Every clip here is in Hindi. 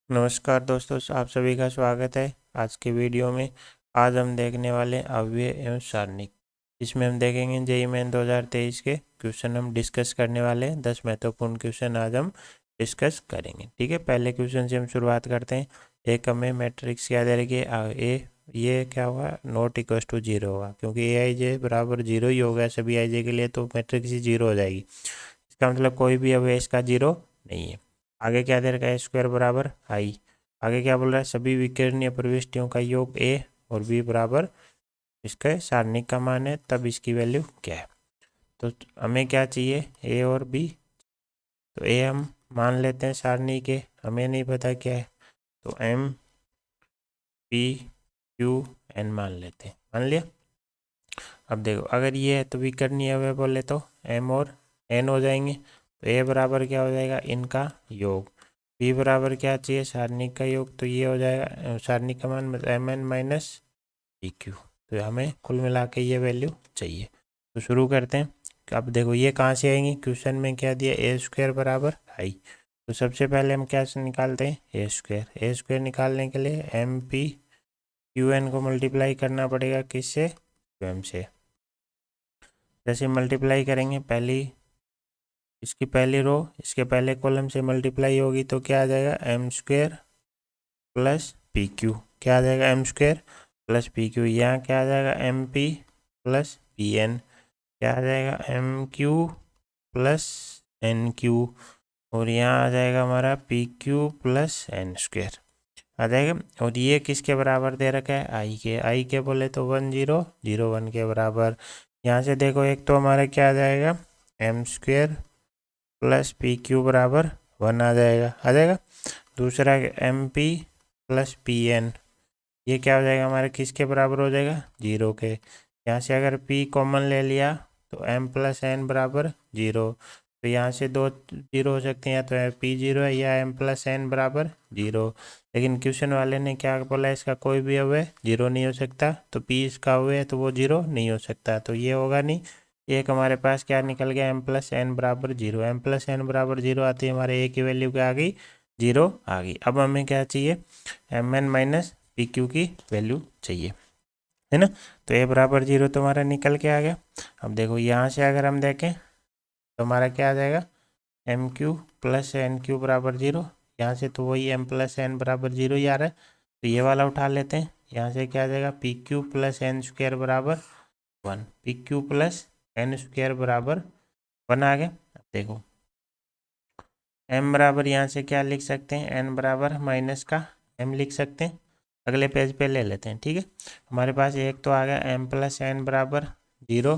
नमस्कार दोस्तों, आप सभी का स्वागत है आज के वीडियो में। आज हम देखने वाले अव्यय एवं सारणिक। इसमें हम देखेंगे जेईई मेन 2023 के क्वेश्चन हम डिस्कस करने वाले हैं। 10 महत्वपूर्ण क्वेश्चन आज हम डिस्कस करेंगे। ठीक है, पहले क्वेश्चन से हम शुरुआत करते हैं। एक हमें मैट्रिक्स क्या दे रही है, ए ये क्या हुआ, नॉट इक्वल टू जीरो होगा, क्योंकि ए आई जे बराबर जीरो ही होगा सभी आई जे के लिए, तो मैट्रिक्स ही जीरो हो जाएगी। इसका मतलब कोई भी अवयव इसका जीरो नहीं है। आगे क्या दे रखा है, स्क्वायर बराबर आई। आगे क्या बोल रहा है, सभी विकर्णीय प्रविष्टियों का योग ए और बी बराबर इसका सारणिक का मान है, तब इसकी वैल्यू क्या है। तो हमें क्या चाहिए, ए और बी। तो ए हम मान लेते हैं सारणी के, हमें नहीं पता क्या है, तो एम पी क्यू एन मान लेते हैं। मान लिया। अब देखो, अगर ये है तो विकर्णीय अवयव बोले तो एम और एन हो जाएंगे। तो ए बराबर क्या हो जाएगा, इनका योग। बी बराबर क्या चाहिए, सारणिक का योग, तो ये हो जाएगा सारणिक का मान M N minus P Q. तो हमें कुल मिला के ये वैल्यू चाहिए। तो शुरू करते हैं। अब देखो ये कहाँ से आएंगी, क्वेश्चन में क्या दिया, ए स्क्वायर बराबर आई। तो सबसे पहले हम क्या से निकालते हैं, ए स्क्वायर। ए स्क्वायर निकालने के लिए एम पी क्यू एन को मल्टीप्लाई करना पड़ेगा किससे, क्यू एम से। जैसे मल्टीप्लाई करेंगे, इसकी पहली रो इसके पहले कॉलम से मल्टीप्लाई होगी, तो क्या आ जाएगा, M square plus P Q. क्या आ जाएगा, M square plus P Q. यहाँ क्या आ जाएगा, M P plus P N. क्या आ जाएगा, M Q plus N Q. और यहाँ आ जाएगा हमारा P Q plus N square आ जाएगा। और ये किसके बराबर दे रखा है, आई के बोले तो 1001 के बराबर। यहाँ से देखो, एक तो हमारा क्या आ जाएगा, M square plus P Q बराबर 1 आ जाएगा। दूसरा M P plus P N, ये क्या हो जाएगा हमारे, किसके बराबर हो जाएगा, जीरो के। यहाँ से अगर पी कॉमन ले लिया तो एम प्लस एन बराबर जीरो। तो यहाँ से दो जीरो हो सकते हैं, या तो पी जीरो है या एम प्लस एन बराबर जीरो। लेकिन क्वेश्चन वाले ने क्या बोला, इसका कोई भी अवयव जीरो नहीं हो सकता। तो पी इसका अवयव है तो वो जीरो नहीं हो सकता, तो ये होगा नहीं। एक हमारे पास क्या निकल गया, एम प्लस एन बराबर जीरो। एम प्लस एन बराबर जीरो आती है, हमारे ए की वैल्यू क्या आ गई, जीरो आ गई। अब हमें क्या चाहिए, M N minus P Q की वैल्यू चाहिए, है ना। तो ए बराबर जीरो तो हमारा निकल के आ गया। अब देखो यहाँ से अगर हम देखें तो हमारा क्या आ जाएगा, M Q plus N Q बराबर जीरो। यहाँ से तो वही एम प्लस एन बराबर जीरो ही आ रहा है, तो ये वाला उठा लेते हैं। यहाँ से क्या आ जाएगा, P Q plus N square बराबर 1। P Q plus N square बराबर 1 आ गया। अब देखो एम बराबर यहाँ से क्या लिख सकते हैं, एन बराबर माइनस का एम लिख सकते हैं। अगले पेज पे ले लेते हैं, ठीक है। हमारे पास एक तो आ गया एम प्लस एन बराबर जीरो,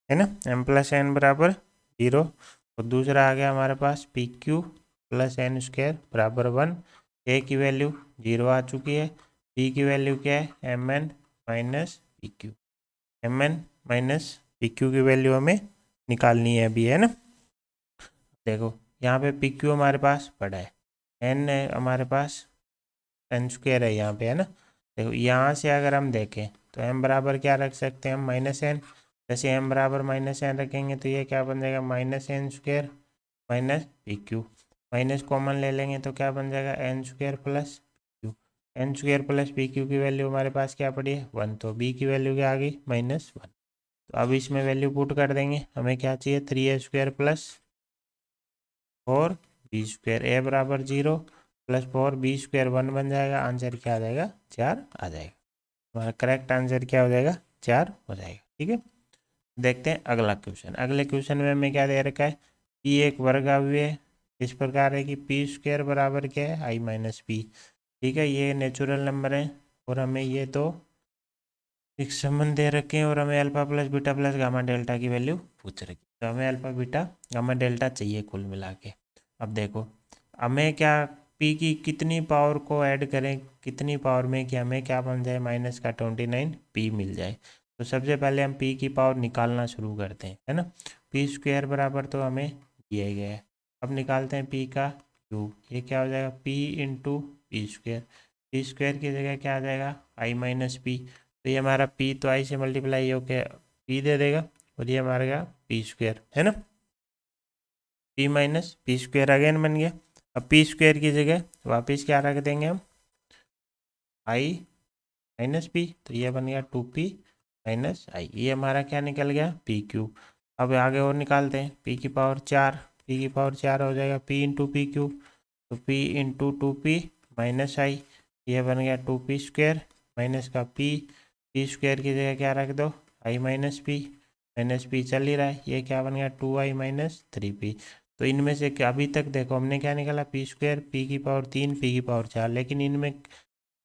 है ना, एम प्लस एन बराबर जीरो। और दूसरा आ गया हमारे पास P Q plus N square बराबर 1। ए की वैल्यू जीरो आ चुकी है, पी की वैल्यू क्या है, M N minus P Q. M N minus P Q की वैल्यू हमें निकालनी है अभी, है ना। देखो यहाँ पे पी क्यू हमारे पास पड़ा है, एन हमारे पास एन स्क्वायर है यहाँ पे, है ना। देखो यहाँ से अगर हम देखें तो एम बराबर क्या रख सकते हैं हम, माइनस एन। जैसे एम बराबर माइनस एन रखेंगे तो ये क्या बन जाएगा, minus N square minus P Q. Minus common ले लेंगे तो क्या बन जाएगा, N square plus Q. N square plus P Q की वैल्यू हमारे पास क्या पड़ी है, 1। तो बी की वैल्यू क्या आ गई, -1। तो अब इसमें वैल्यू पुट कर देंगे, हमें क्या चाहिए, 3a square plus 4b square. ए बराबर जीरो प्लस 4b स्क्वायर 1 बन जाएगा। आंसर क्या आ जाएगा, 4 आ जाएगा। हमारा करेक्ट आंसर क्या हो जाएगा, 4 हो जाएगा, ठीक है। देखते हैं अगला क्वेश्चन। अगले क्वेश्चन में हमें क्या दे रखा है, पी एक वर्ग अवयव इस प्रकार है कि पी स्क्वायर बराबर क्या है, आई माइनस पी। ठीक है, ये नेचुरल नंबर है और हमें ये तो एक संबंध दे रखे हैं, और हमें alpha plus beta plus gamma delta की वैल्यू पूछ रखी है। तो हमें अल्फा बीटा गामा डेल्टा चाहिए कुल मिला के। अब देखो हमें क्या, पी की कितनी पावर को ऐड करें, कितनी पावर में कि हमें क्या बन जाए, माइनस का 29 पी मिल जाए। तो सबसे पहले हम पी की पावर निकालना शुरू करते हैं, है ना। पी स्क्वायर बराबर तो हमें दिया ही गया है। अब निकालते हैं पी का क्यूब। ये क्या हो जाएगा, P into P square. P square की जगह क्या आ जाएगा, आई माइनस पी। तो ये हमारा p तो आई से मल्टीप्लाई होकर p दे देगा, और ये हमारा पी स्क्वायर, है ना। p minus P square again बन गया। अब पी स्क्वायर की जगह वापस क्या रख देंगे हम, आई माइनस पी, तो ये बन गया 2p माइनस आई। ये हमारा क्या निकल गया, पी क्यूब। अब आगे और निकालते हैं, पी की पावर 4, पी की पावर 4 हो जाएगा पी इंटू पी क्यूब, तो पी इंटू 2p माइनस आई। ये बन गया 2p स्क्वायर माइनस का पी स्क्वायर की जगह क्या रख दो, आई माइनस पी चल ही रहा है, ये क्या बन गया 2i माइनस 3p। तो इनमें से अभी तक देखो हमने क्या निकाला, पी स्क्वायर, पी की पावर 3, पी की पावर 4, लेकिन इनमें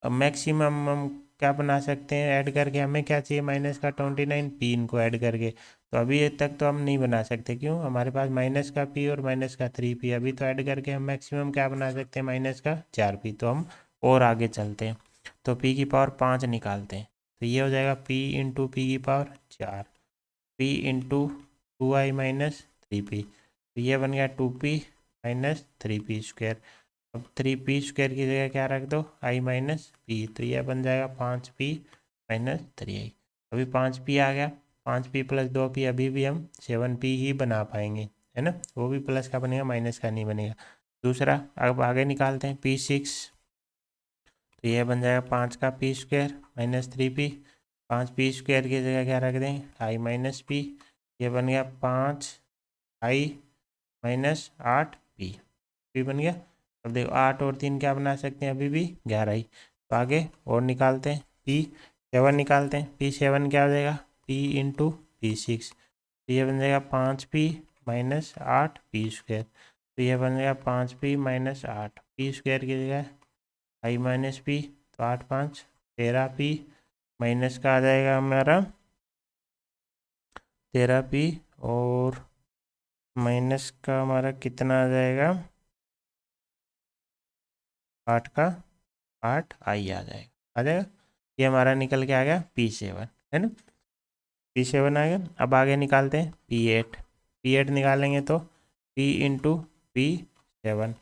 मैक्सिमम हम क्या बना सकते हैं ऐड करके, हमें क्या चाहिए माइनस का 29 पी, इनको ऐड करके। तो अभी तक तो हम नहीं बना सकते, क्यों, हमारे पास माइनस का पी और माइनस का 3p, अभी तो ऐड करके हम मैक्सिमम क्या बना सकते हैं माइनस का 4p। तो हम और आगे चलते हैं, तो p की पावर 5 निकालते हैं, तो ये हो जाएगा p इंटू पी की power 4, p into 2i minus 3p, तो ये बन गया 2p माइनस 3p स्क्वायर। अब 3p स्क्वायर की जगह क्या रख दो, आई माइनस पी, तो यह बन जाएगा 5p माइनस 3i। अभी 5p आ गया, 5p प्लस 2p अभी भी हम 7p ही बना पाएंगे, है ना, वो भी प्लस का बनेगा, माइनस का नहीं बनेगा। दूसरा अब आगे निकालते हैं p6, तो यह बन जाएगा 5 का p square minus 3p, 5p square की जगह क्या रख दें, आई माइनस पी, ये बन गया 5i माइनस 8p, पी बन गया। अब देखो 8 और 3 क्या बना सकते हैं, अभी भी 11 ही। तो आगे और निकालते हैं, p7 निकालते हैं, p7 क्या हो जाएगा, p इंटू p6, तो ये बन जाएगा 5p माइनस 8p स्क्वायर, तो ये बन जाएगा 5p माइनस 8p स्क्वायर की जगह आई माइनस पी, तो 8 5 13p माइनस का आ जाएगा हमारा 13p, और माइनस का हमारा कितना आ जाएगा, 8 का 8 आई आ जाएगा। ये हमारा निकल के आ गया p7, है ना, p7 आ गया। अब आगे निकालते हैं p8 निकालेंगे तो p इंटू p7,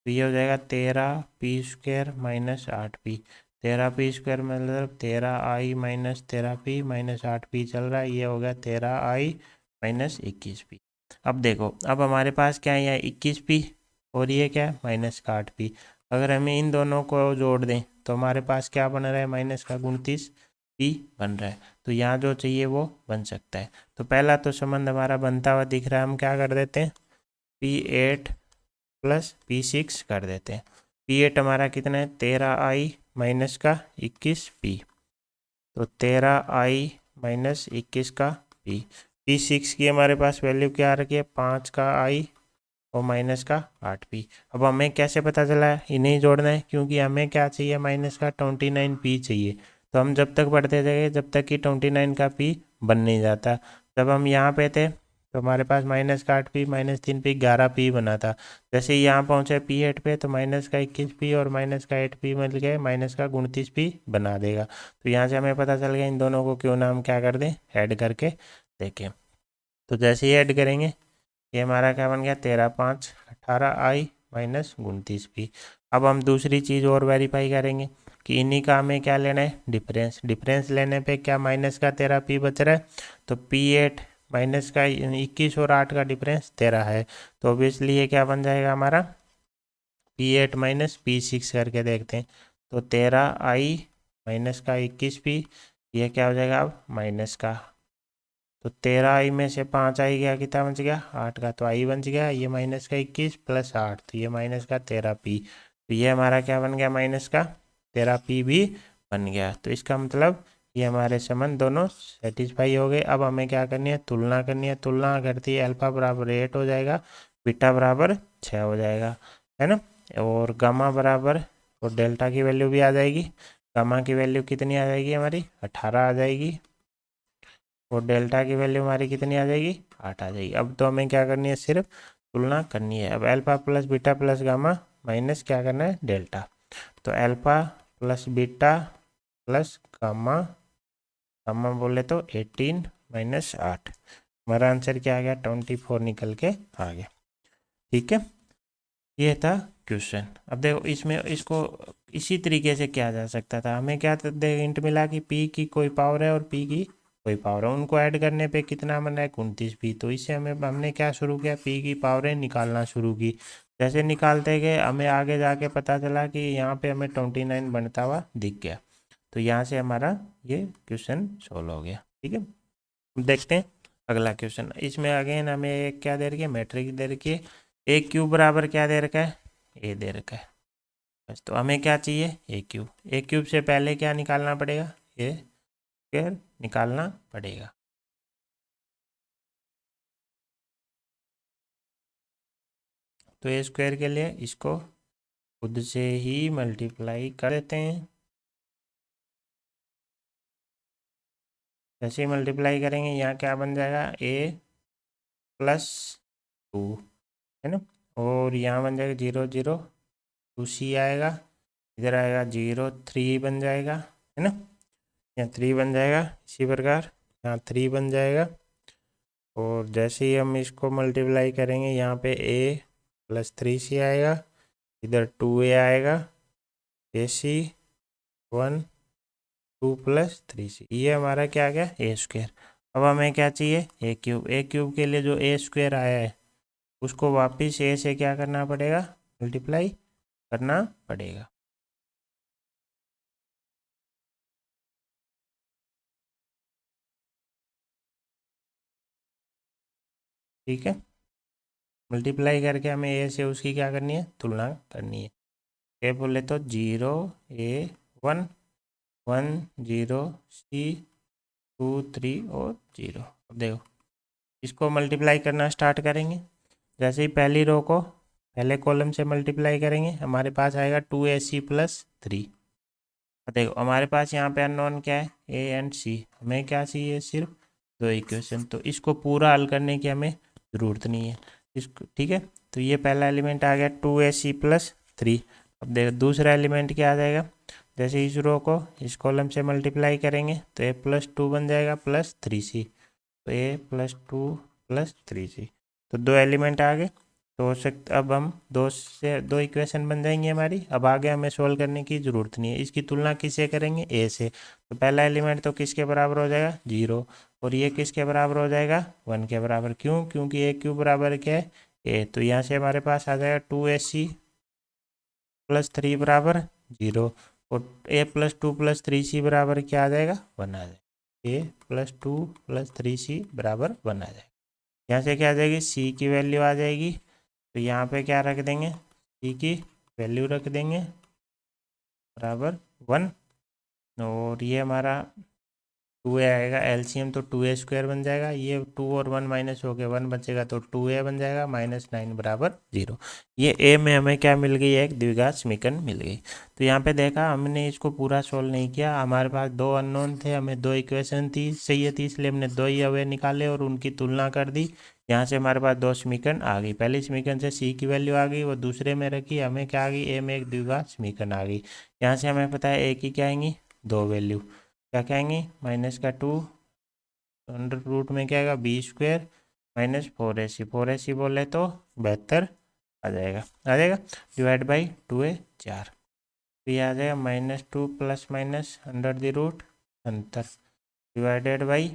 तो ये हो जाएगा 13p square minus 8p, 13p square मतलब 13i minus 13p minus 8p चल रहा है, ये हो गया 13i माइनस 21p। अब देखो, अब हमारे पास क्या है, 21p और ये क्या है माइनस का 8p। अगर हमें इन दोनों को जोड़ दें तो हमारे पास क्या बन रहा है, माइनस का 29p बन रहा है। तो यहाँ जो चाहिए वो बन सकता है। तो पहला तो संबंध हमारा बनता हुआ दिख रहा है, हम क्या कर देते हैं, p8 प्लस p6 कर देते हैं। p8 हमारा कितना है, 13i माइनस का 21p, तो 13i माइनस 21 का p। p6 की हमारे पास वैल्यू क्या आ रखी है, 5 का i और माइनस का 8p। अब हमें कैसे पता चला है, इन्हें जोड़ना है, क्योंकि हमें क्या चाहिए, माइनस का 29p चाहिए। तो हम जब तक बढ़ते जाएंगे जब तक कि 29 का p बन नहीं जाता। जब हम यहाँ पे थे तो हमारे पास माइनस का 8p माइनस 3p 11p बना था। जैसे ही यहाँ पहुँचे p8 पे तो माइनस का 21p और माइनस का 8p मिल गए, माइनस का 29p बना देगा। तो यहाँ से हमें पता चल गया इन दोनों को क्यों ना हम क्या कर दें, ऐड करके देखें। तो जैसे ही ऐड करेंगे ये हमारा क्या बन गया, 13 5 18i माइनस 29p। अब हम दूसरी चीज़ और वेरीफाई करेंगे कि इन्हीं का हमें क्या लेना है, डिफरेंस लेने पे क्या माइनस का 13p बच रहा है, तो p8 माइनस का 21 और 8 का डिफरेंस 13 है। तो ऑब्वियसली ये क्या बन जाएगा हमारा, p8 माइनस p6 करके देखते हैं, तो 13i माइनस का 21p, ये क्या हो जाएगा अब माइनस का, तो 13i में से 5i गया, कितना बच गया 8 का, तो i बच गया, ये माइनस का 21 प्लस 8, तो ये माइनस का 13p, तो ये हमारा क्या बन गया, माइनस का 13p भी बन गया। तो इसका मतलब ये हमारे संबंध दोनों सेटिस्फाई हो गए। अब हमें क्या करनी है, तुलना करनी है। तुलना करती है अल्फा बराबर 8 हो जाएगा, बीटा बराबर 6 हो जाएगा, है ना, और गामा बराबर, और डेल्टा की वैल्यू भी आ जाएगी। गामा की वैल्यू कितनी आ जाएगी हमारी, 18 आ जाएगी, और डेल्टा की वैल्यू हमारी कितनी आ जाएगी, 8 आ जाएगी। अब तो हमें क्या करनी है, सिर्फ तुलना करनी है। अब alpha plus beta plus gamma minus क्या करना है, डेल्टा। तो alpha plus beta plus gamma, gamma बोले तो 18 माइनस 8, हमारा आंसर क्या आ गया, 24 निकल के आ गया। ठीक है, ये था क्वेश्चन। अब देखो इसमें इसको इसी तरीके से किया जा सकता था। हमें क्या हिंट मिला कि p की कोई पावर है और p की कोई पावर है, उनको ऐड करने पे कितना बना है, 29p। तो इससे हमने क्या शुरू किया, p की पावरें निकालना शुरू की। जैसे निकालते गए हमें आगे जाके पता चला कि यहाँ पे हमें 29 बनता हुआ दिख गया, तो यहाँ से हमारा ये क्वेश्चन सोल्व हो गया। ठीक है, देखते हैं अगला क्वेश्चन। इसमें अगेन हमें एक क्या दे रखी है, मैट्रिक्स दे रखी है। ए क्यूब बराबर क्या दे रखा है, ए दे रखा है बस। तो हमें क्या चाहिए, ए क्यूब। ए क्यूब से पहले क्या निकालना पड़ेगा, ए स्क्वायर निकालना पड़ेगा। तो ए स्क्वायर के लिए इसको खुद से ही मल्टीप्लाई कर देते हैं। जैसे ही मल्टीप्लाई करेंगे यहाँ क्या बन जाएगा, ए प्लस 2 है ना, और यहाँ बन जाएगा 0 0 2 सी आएगा, इधर आएगा 0 3 बन जाएगा है ना, यहाँ 3 बन जाएगा। इसी प्रकार यहाँ 3 बन जाएगा, और जैसे ही हम इसको मल्टीप्लाई करेंगे यहाँ पे ए प्लस 3 सी आएगा, इधर 2a आएगा, ए सी 1 2 प्लस 3c, ये हमारा क्या आ गया, ए स्क्वायर। अब हमें क्या चाहिए, ए क्यूब। ए क्यूब के लिए जो ए स्क्वायर आया है उसको वापस ए से क्या करना पड़ेगा, मल्टीप्लाई करना पड़ेगा। ठीक है, मल्टीप्लाई करके हमें ए से उसकी क्या करनी है, तुलना करनी है। ए बोले तो 0 ए 1 1 0 सी 2 3 और 0। अब देखो इसको मल्टीप्लाई करना स्टार्ट करेंगे। जैसे ही पहली रो को पहले कॉलम से मल्टीप्लाई करेंगे हमारे पास आएगा 2ac प्लस 3। देखो हमारे पास यहाँ पे अननोन क्या है, ए एंड सी। हमें क्या चाहिए, सिर्फ दो इक्वेशन। तो इसको पूरा हल करने की हमें ज़रूरत नहीं है इसको। ठीक है, तो ये पहला एलिमेंट आ गया 2ac प्लस 3। अब देखो दूसरा एलिमेंट क्या आ जाएगा, जैसे इस रो को इस कॉलम से मल्टीप्लाई करेंगे तो ए प्लस 2 बन जाएगा प्लस 3c, तो ए प्लस 2 प्लस 3c। तो दो एलिमेंट आ गए। तो हो सकता अब हम दो इक्वेशन बन जाएंगी हमारी। अब आगे हमें सोल्व करने की ज़रूरत नहीं है। इसकी तुलना किससे करेंगे, ए से। तो पहला एलिमेंट तो किसके बराबर हो जाएगा, 0, और ये किसके बराबर हो जाएगा, 1 के बराबर। क्यों, क्योंकि ए क्यूब बराबर क्या है, ए। तो यहाँ से हमारे पास आ जाएगा 2ac प्लस 3 बराबर 0, और ए प्लस 2 प्लस 3c बराबर क्या आ जाएगा, 1 आ जाएगा। ए प्लस 2 प्लस 3c बराबर 1 आ जाएगा। यहाँ से क्या आ जाएगी, सी की वैल्यू आ जाएगी। तो यहाँ पे क्या रख देंगे, सी की वैल्यू रख देंगे बराबर 1, और ये हमारा 2a आएगा, एलसीएम तो 2a स्क्वायर बन जाएगा। ये 2 और 1 माइनस हो गया, 1 बचेगा तो 2a बन जाएगा, -9 बराबर 0। ये a में हमें क्या मिल गई, एक द्विघात समीकरण मिल गई। तो यहाँ पे देखा हमने इसको पूरा सोल्व नहीं किया। हमारे पास दो अननोन थे, हमें दो इक्वेशन थी चाहिए थी, इसलिए हमने दो ही अवयव निकाले और उनकी तुलना कर दी। यहाँ से हमारे पास दो समीकरण आ गई। पहली समीकरण से सी की वैल्यू आ गई, वो दूसरे में रखी, हमें क्या आ गई, ए में एक द्विघात समीकरण आ गई। यहाँ से हमें पता है ए की क्या आएंगी, दो वैल्यू। क्या कहेंगे, -2 अंडर रूट में क्या आएगा, बी स्क्वायर -4ac। 4ac बोले तो 72 आ जाएगा, डिवाइड बाई 2a 4। तो ये आ जाएगा -2 plus minus under the root 70 divided by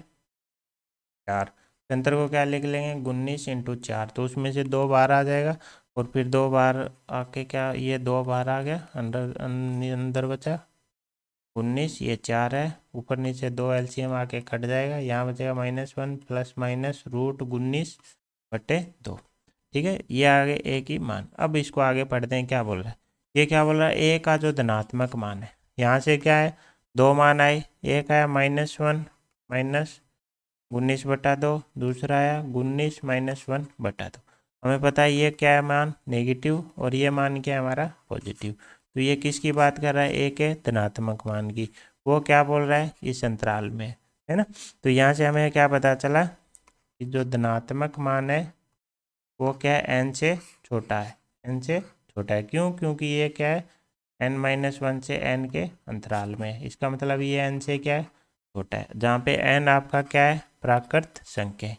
4। 70 को क्या लिख लेंगे, 19 इंटू 4। तो उसमें से 2 बार आ जाएगा, और फिर 2 बार आके क्या, ये 2 बार आ गया, अंदर बचा 19, ये 4 है, ऊपर नीचे 2 एलसीएम आके कट जाएगा, यहाँ बचेगा -1 प्लस माइनस रूट 19/2। ठीक है, ये आ गए ए की मान। अब इसको आगे पढ़ते हैं क्या बोल रहा है। ये क्या बोल रहा है, ए का जो धनात्मक मान है, यहाँ से क्या है, दो मान आए। एक आया -1 -19/2, दूसरा आया 19 -1/2। हमें पता है ये क्या है, मान नेगेटिव, और ये मान क्या है हमारा, पॉजिटिव। तो ये किसकी बात कर रहा है, ए के धनात्मक मान की। वो क्या बोल रहा है, इस अंतराल में, है ना। तो यहाँ से हमें क्या पता चला कि जो धनात्मक मान है वो क्या है, एन से छोटा है, एन से छोटा है। क्यों, क्योंकि ये क्या है, n-1 से n के अंतराल में है। इसका मतलब ये n से क्या है, छोटा है। जहाँ पे n आपका क्या है, प्राकृत संख्या है।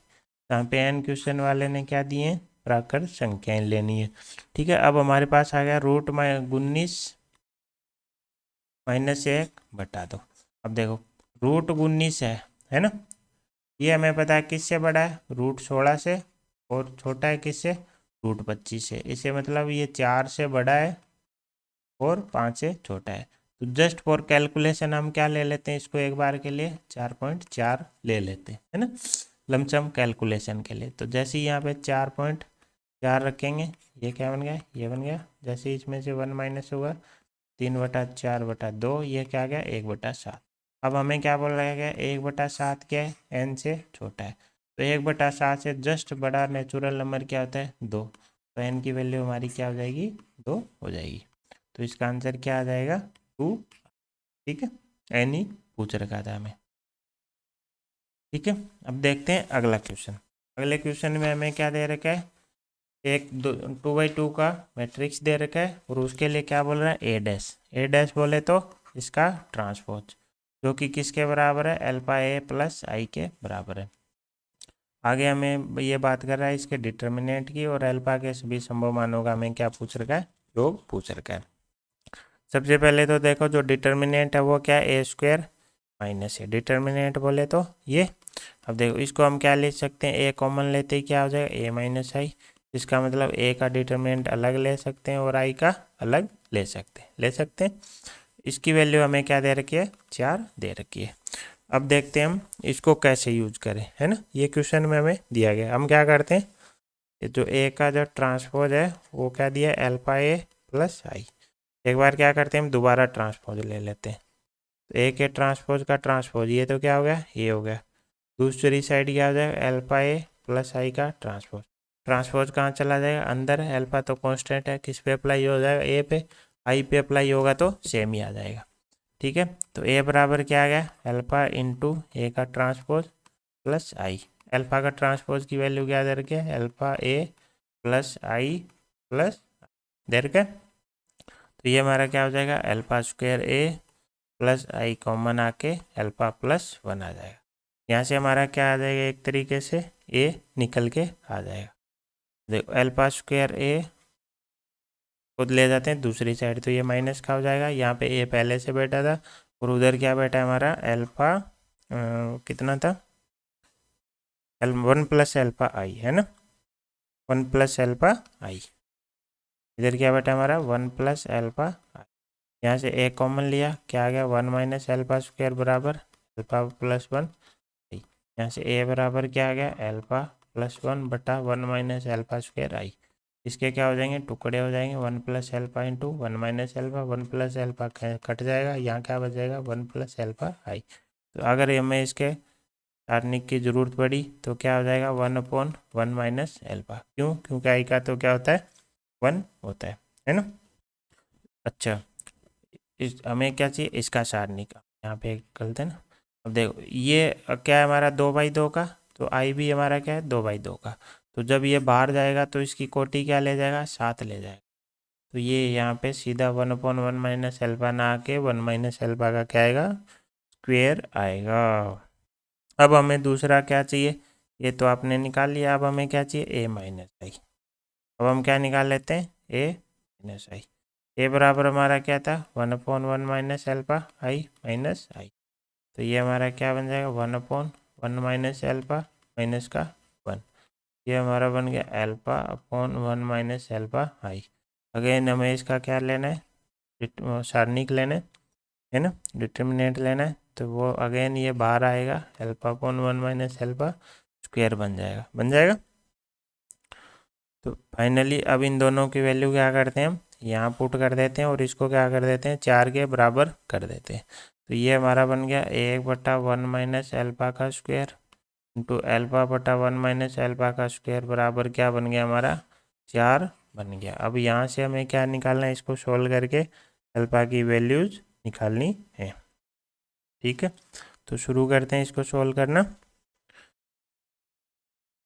जहाँ पे n क्वेश्चन वाले ने क्या दिए हैं, प्राकृत संख्याएं लेनी है। ठीक है, अब हमारे पास आ गया रूट 19 -1/2। अब देखो रूट 19 है ना, ये हमें पता है किससे बड़ा है, रूट 16 से, और छोटा है किससे, √25 है। इसे मतलब ये 4 से बड़ा है और 5 से छोटा है। तो जस्ट फॉर कैलकुलेशन हम क्या ले लेते हैं, इसको एक बार के लिए 4.4 ले लेते हैं, है ना, लमसम कैलकुलेशन के लिए। तो जैसे ही यहाँ पे 4.4 रखेंगे, ये क्या बन गया, ये बन गया। जैसे ही इसमें से 1 माइनस होगा 3/4/2, ये क्या गया 1/7। अब हमें क्या बोला गया, 1/7 क्या है, n से छोटा है। तो 1/7 से जस्ट बड़ा नेचुरल नंबर क्या होता है, 2। तो n की वैल्यू हमारी क्या हो जाएगी, 2 हो जाएगी। तो इसका आंसर क्या आ जाएगा, 2। ठीक है, n ही पूछ रखा था हमें। ठीक है, अब देखते हैं अगला क्वेश्चन। अगले क्वेश्चन में हमें क्या दे रखा है, एक 2x2 का मैट्रिक्स दे रखा है और उसके लिए क्या बोल रहा है, ए डैश बोले तो इसका ट्रांसपोज, जो कि किसके बराबर है, अल्फा ए प्लस आई के बराबर है। आगे हमें ये बात कर रहा है इसके डिटर्मिनेंट की, और अल्फा के सभी संभव मानों का हमें क्या पूछ रखा है, योग पूछ रखा है। सबसे पहले तो देखो जो डिटर्मिनेंट है वो क्या है, ए स्क्वायर माइनस ए। डिटर्मिनेंट बोले तो ये, अब देखो इसको हम क्या ले सकते हैं, ए कॉमन लेते ही क्या हो जाएगा, ए माइनस आई। इसका मतलब ए का डिटर्मिनेंट अलग ले सकते हैं और आई का अलग ले सकते हैं। इसकी वैल्यू हमें क्या दे रखी है, 4 दे रखी है। अब देखते हैं हम इसको कैसे यूज करें, है ना। ये क्वेश्चन में हमें दिया गया, हम क्या करते हैं, ये जो ए का जो ट्रांसपोज है वो क्या दिया है, अल्फा ए प्लस आई। एक बार क्या करते हैं हम दोबारा ट्रांसपोज ले लेते हैं। तो ए के ट्रांसपोज का ट्रांसपोज, ये तो क्या हो गया, ये हो गया। दूसरी साइड क्या हो जाएगा, अल्फा ए प्लस आई का ट्रांसपोज। ट्रांसपोज कहाँ चला जाएगा, अंदर। अल्फा तो कांस्टेंट है, किस पे अप्लाई हो जाएगा, ए पे। आई पे अप्लाई होगा तो सेम ही आ जाएगा। ठीक है, तो ए बराबर क्या आ गया, अल्फा इंटू ए का ट्रांसपोज प्लस आई। अल्फा का ट्रांसपोज की वैल्यू क्या दे रखे, अल्फा ए प्लस आई प्लस दे रखे। तो ये हमारा क्या हो जाएगा, अल्फा स्क्वायर ए प्लस आई कॉमन आके अल्फा प्लस 1 आ जाएगा। यहाँ से हमारा क्या आ जाएगा, एक तरीके से ए निकल के आ जाएगा। देखो अल्फा स्क्वायर ए खुद ले जाते हैं दूसरी साइड, तो ये माइनस का हो जाएगा। यहाँ पे ए पहले से बैठा था और उधर क्या बैठा है हमारा, अल्फा कितना था, 1 प्लस अल्फा आई, है ना, 1 प्लस अल्फा आई। इधर क्या बैठा हमारा, 1 प्लस अल्फा आई। यहाँ से ए कॉमन लिया, क्या आ गया, 1 माइनस अल्फा स्क्वायर बराबर अल्फा प्लस 1। यहाँ से ए बराबर क्या आ गया, अल्फा प्लस 1 बटा 1 माइनस अल्फा स्क्वायर आई। इसके क्या हो जाएंगे, टुकड़े हो जाएंगे, 1 plus alpha into 1 minus alpha. 1 plus alpha cut जाएगा, यहाँ क्या बच जाएगा, 1 प्लस अल्फा आई। तो अगर हमें इसके सारणिक की जरूरत पड़ी तो क्या हो जाएगा, 1/1 माइनस अल्फा। क्यों, क्योंकि आई का तो क्या होता है, 1 होता है ना। अच्छा, इस हमें क्या चाहिए, इसका सारणिक। यहाँ पे गलत है ना। अब देखो ये क्या है हमारा, 2/2 का, तो आई भी हमारा क्या है, 2/2 का। तो जब ये बाहर जाएगा तो इसकी कोटि क्या ले जाएगा, 7 ले जाएगा। तो ये यहाँ पे सीधा 1/1 माइनस अल्फा ना आके 1 माइनस अल्फा का क्या आएगा, स्क्वेयर आएगा। अब हमें दूसरा क्या चाहिए, ये तो आपने निकाल लिया। अब हमें क्या चाहिए, ए माइनस आई। अब हम क्या निकाल लेते हैं, ए माइनस आई। ए बराबर हमारा क्या था, 1/1 माइनस अल्फा आई माइनस आई। तो ये हमारा क्या बन जाएगा, 1/1 माइनस अल्फा माइनस का 1। ये हमारा बन गया अल्फा अपॉन 1 माइनस अल्फा आई। अगेन हमें इसका क्या लेना है, सारणिक लेना है ना, डिटर्मिनेंट लेना है। तो वो अगेन ये बाहर आएगा, alpha upon 1 minus alpha square बन जाएगा। तो फाइनली अब इन दोनों की वैल्यू क्या करते हैं, हम यहाँ पुट कर देते हैं और इसको क्या कर देते हैं, 4 के बराबर कर देते हैं। तो ये हमारा बन गया 1/1 माइनस अल्फा का स्क्वायर इंटू अल्फा बटा 1 माइनस अल्फा का स्क्वायर बराबर क्या बन गया हमारा, 4 बन गया। अब यहाँ से हमें क्या निकालना है, इसको सोल्व करके अल्फा की वैल्यूज निकालनी है। ठीक है, तो शुरू करते हैं इसको सोल्व करना।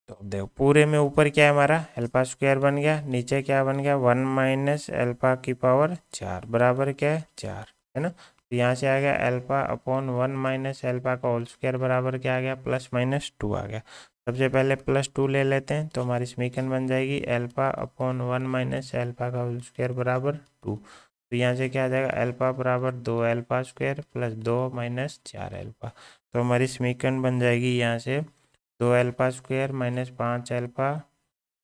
तो देखो पूरे में ऊपर क्या है हमारा, अल्फा स्क्वायर बन गया, नीचे क्या बन गया, 1 माइनस अल्फा की पावर 4 बराबर क्या है, 4, है ना। तो यहाँ से आ गया अल्फा अपॉन 1 माइनस अल्फा का होल स्क्वायर बराबर क्या आ गया, +-2 आ गया। सबसे पहले +2 ले लेते हैं तो हमारी समीकरण बन जाएगी अल्फा अपॉन 1 माइनस अल्फा का होल स्क्वायर बराबर 2। तो यहाँ से क्या आ जाएगा, अल्फा बराबर 2 alpha square plus 2 minus 4 alpha. तो हमारी समीकरण बन जाएगी यहाँ से 2 alpha square minus 5 alpha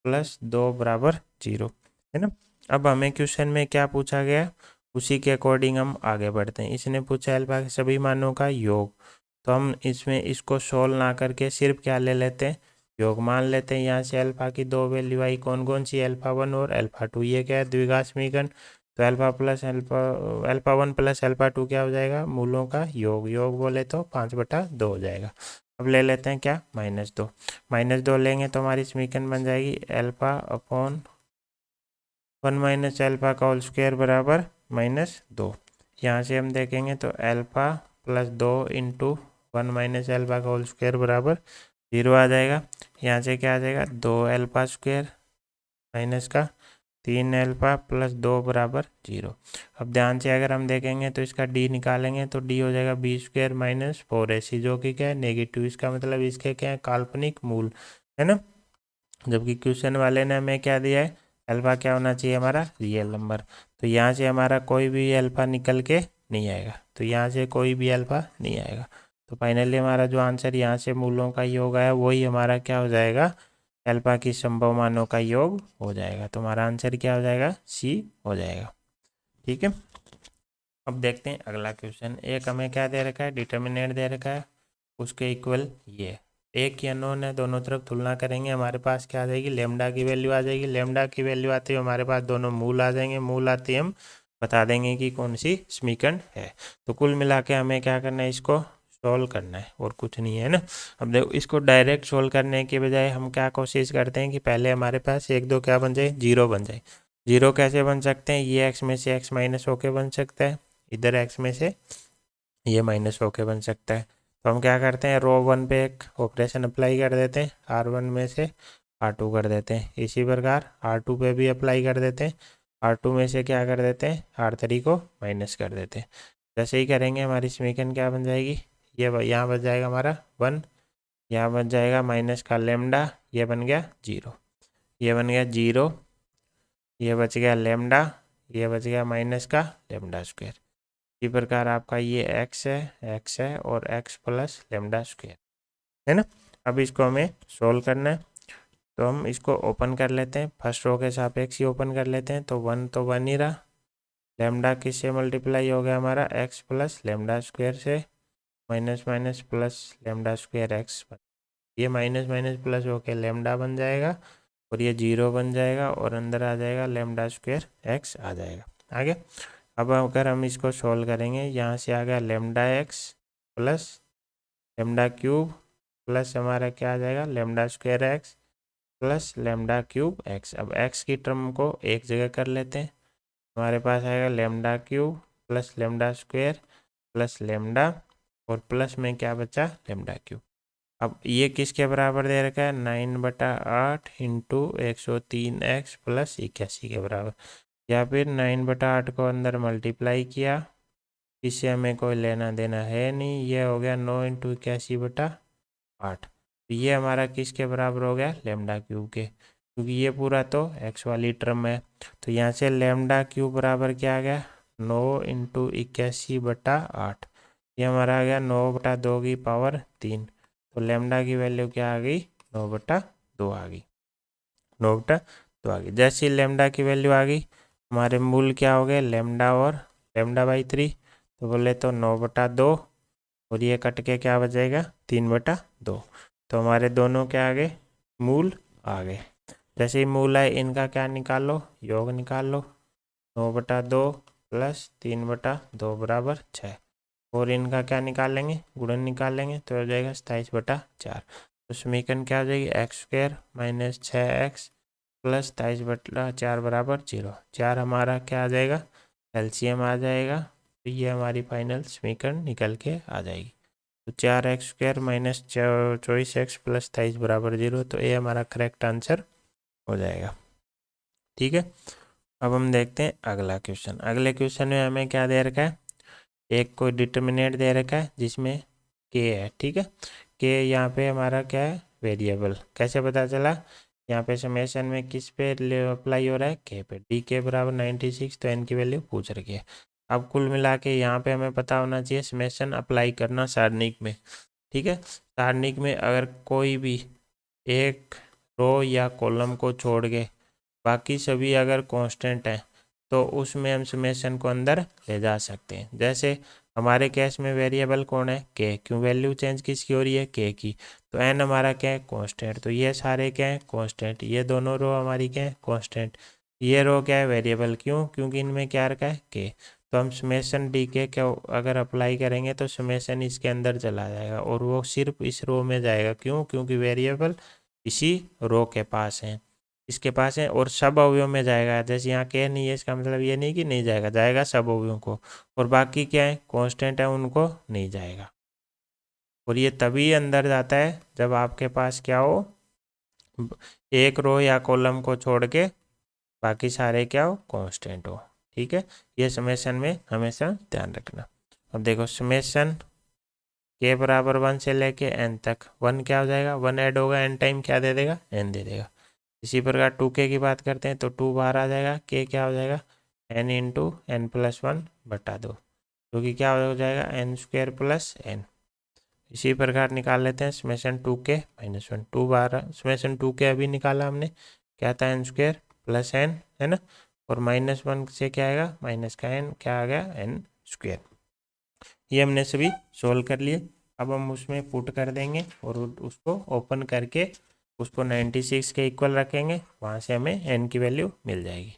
plus 2 बराबर 0, है ना। अब हमें क्वेश्चन में क्या पूछा गया, उसी के अकॉर्डिंग हम आगे बढ़ते हैं। इसने पूछा अल्फा के सभी मानों का योग, तो हम इसमें इसको सोल्व ना करके सिर्फ क्या ले लेते हैं, योग मान लेते हैं। यहाँ से अल्फा की दो वैल्यू आई, कौन कौन सी, अल्फा 1 और अल्फा 2। ये क्या है, द्विघात समीकरण। तो अल्फा 1 प्लस अल्फा 2 क्या हो जाएगा, मूलों का योग। योग बोले तो 5/2 हो जाएगा। अब ले लेते हैं क्या, -2। -2 लेंगे तो हमारी समीकरण बन जाएगी अल्फा अपॉन 1 माइनस अल्फा का होल स्क्वायर बराबर -2। यहाँ से हम देखेंगे तो alpha plus 2 into 1 minus alpha का होल स्क्वायर बराबर 0 आ जाएगा। यहाँ से क्या आ जाएगा, 2 अल्फा स्क्वायर माइनस का 3 अल्फा प्लस 2 बराबर 0। अब ध्यान से अगर हम देखेंगे तो इसका डी निकालेंगे तो डी हो जाएगा बी स्क्वायर माइनस 4ac, जो कि क्या है, नेगेटिव। इसका मतलब इसके क्या है, काल्पनिक मूल, है ना। जबकि क्वेश्चन वाले ने हमें क्या दिया है, अल्फा क्या होना चाहिए, हमारा रियल नंबर। तो यहाँ से हमारा कोई भी अल्फा निकल के नहीं आएगा, तो यहाँ से कोई भी अल्फा नहीं आएगा। तो फाइनली हमारा जो आंसर यहाँ से मूलों का योग आया वही हमारा क्या हो जाएगा, अल्फा की संभव मानों का योग हो जाएगा। तो हमारा आंसर क्या हो जाएगा, सी हो जाएगा। ठीक है। अब देखते हैं अगला क्वेश्चन। एक हमें क्या दे रखा है, डिटर्मिनेंट दे रखा है, उसके इक्वल ये एक या नॉन है, दोनों तरफ तुलना करेंगे, हमारे पास क्या आ जाएगी, लेमडा की वैल्यू आ जाएगी। लेमडा की वैल्यू आती है हमारे पास दोनों मूल आ जाएंगे, मूल आती है हम बता देंगे कि कौन सी समीकरण है। तो कुल मिला के हमें क्या करना है, इसको सोल्व करना है और कुछ नहीं है ना। अब देखो, इसको डायरेक्ट सोल्व करने के बजाय हम क्या कोशिश करते हैं कि पहले हमारे पास 1 2 क्या बन जाए, 0 बन जाए। 0 कैसे बन सकते हैं, ये x में से x माइनस होके बन सकता है, इधर x में से ये माइनस होके बन सकता है। तो हम क्या करते हैं, रो 1 पे एक ऑपरेशन अप्लाई कर देते हैं, R1 में से R2 कर देते हैं। इसी प्रकार R2 पे भी अप्लाई कर देते हैं, R2 में से क्या कर देते हैं, R3 को माइनस कर देते हैं। जैसे ही करेंगे हमारी समीकरण क्या बन जाएगी, ये यहाँ बच जाएगा हमारा 1, यहाँ बच जाएगा माइनस का लेमडा, ये बन गया 0, ये बन गया 0, ये बच गया लेमडा, ये बच गया माइनस का लेमडा स्क्वायर। इसी प्रकार आपका ये x है और x प्लस लेमडा स्क्वायर, है ना। अब इसको हमें सोल्व करना है, तो हम इसको ओपन कर लेते हैं, फर्स्ट रो के सापेक्ष ही ओपन कर लेते हैं। तो 1 तो 1 ही रहा, लेमडा किससे मल्टीप्लाई हो गया हमारा, x प्लस लेमडा स्क्वायर से, minus minus plus lambda square x, ये माइनस माइनस प्लस होके लेमडा बन जाएगा और ये 0 बन जाएगा और अंदर आ जाएगा लेमडा स्क्वायर x आ जाएगा आगे। अब अगर हम इसको सोल्व करेंगे, यहाँ से आ गया lambda x plus lambda cube plus हमारा क्या आ जाएगा, lambda square x plus lambda cube x। अब x की टर्म को एक जगह कर लेते हैं, हमारे पास आएगा lambda cube plus lambda square plus lambda और प्लस में क्या बचा, लेमडा क्यूब। अब ये किसके बराबर दे रखा है, 9/8 इंटू 103x प्लस 81 के बराबर, या फिर 9/8 को अंदर मल्टीप्लाई किया, इससे हमें कोई लेना देना है नहीं, ये हो गया 9 इंटू 81/8। तो ये हमारा किसके बराबर हो गया, लेमडा क्यूब के, क्योंकि ये पूरा तो x वाली टर्म है। तो यहाँ से लेमडा क्यूब बराबर क्या आ गया, 9 इंटू 81/8, ये हमारा आ गया 9/2 की पावर 3। तो लेमडा की वैल्यू क्या आ गई, 9/2 आ गई, 9/2 आ गई। जैसे लेमडा की वैल्यू आ गई, हमारे मूल क्या हो गए, लेमडा और लेमडा/3, तो बोले तो 9/2 और ये कट के क्या बचेगा, 3/2। तो हमारे दोनों क्या आ गए, मूल आ गए। जैसे ही मूल आए इनका क्या निकालो, योग निकाल लो, 9/2 प्लस 3/2 बराबर 6, और इनका क्या निकालेंगे, गुणन निकालेंगे, तो हो जाएगा 27/4। तो समीकरण क्या हो जाएगी, x² माइनस 6x प्लस 27/4 बराबर 0। 4 हमारा क्या आ जाएगा, एलसीएम आ जाएगा, तो ये हमारी फाइनल समीकरण निकल के आ जाएगी। तो 4x² माइनस 24x प्लस 27 बराबर 0, तो ये हमारा करेक्ट आंसर हो जाएगा। ठीक है। अब हम देखते हैं अगला क्वेश्चन। अगले क्वेश्चन में हमें क्या दे रखा है, एक कोई डिटर्मिनेंट दे रखा है जिसमें k है। ठीक है, k यहाँ पे हमारा क्या है, वेरिएबल। कैसे पता चला, यहाँ पे समेशन में किस पे अप्लाई हो रहा है, k पे, डी के बराबर 96, तो n की वैल्यू पूछ रखी है। अब कुल मिला के यहाँ पे हमें पता होना चाहिए समेशन अप्लाई करना सारणिक में। ठीक है, सारणिक में अगर कोई भी एक रो या कॉलम को छोड़ के बाकी सभी अगर कांस्टेंट हैं तो उसमें हम समेशन को अंदर ले जा सकते हैं। जैसे हमारे केस में वेरिएबल कौन है, के, क्यों वैल्यू चेंज किसकी हो रही है, के की, तो एन हमारा क्या है, कांस्टेंट, तो ये सारे क्या है, कांस्टेंट, ये दोनों रो हमारी क्या है, कांस्टेंट, ये रो क्या है, वेरिएबल, क्यों, क्योंकि इनमें क्या रखा है, के, तो हम समेशन डी के क्या अगर अप्लाई करेंगे तो समेशन इसके अंदर चला जाएगा और वो सिर्फ इस रो में जाएगा, क्यों, क्योंकि वेरिएबल इसी रो के पास है, इसके पास है, और सब अवयव में जाएगा। जैसे यहाँ के नहीं है, इसका मतलब ये नहीं कि नहीं जाएगा, जाएगा सब अवयवों को, और बाकी क्या है, कांस्टेंट है, उनको नहीं जाएगा। और ये तभी अंदर जाता है जब आपके पास क्या हो, एक रो या कॉलम को छोड़ के बाकी सारे क्या हो, कांस्टेंट हो। ठीक है, ये समेशन में हमेशा ध्यान रखना। अब देखो समेशन के बराबर 1 से लेके n तक, 1 क्या हो जाएगा, 1 ऐड होगा n टाइम, क्या दे देगा, n दे देगा। इसी प्रकार 2k की बात करते हैं तो 2 बाहर आ जाएगा, k क्या हो जाएगा, n इंटू n प्लस 1 बटा 2, जो कि क्या हो जाएगा, n स्क्वायर प्लस n। इसी प्रकार निकाल लेते हैं समेशन 2k माइनस 1, 2 बाहर, समेशन 2k अभी निकाला हमने, क्या था, n स्क्वायर प्लस n, है ना, और माइनस 1 से क्या आएगा, माइनस का n, क्या आ गया, n स्क्वायर। ये हमने सभी सोल्व कर लिए। अब हम उसमें पुट कर देंगे और उसको ओपन करके उसको 96 के इक्वल रखेंगे, वहाँ से हमें n की वैल्यू मिल जाएगी।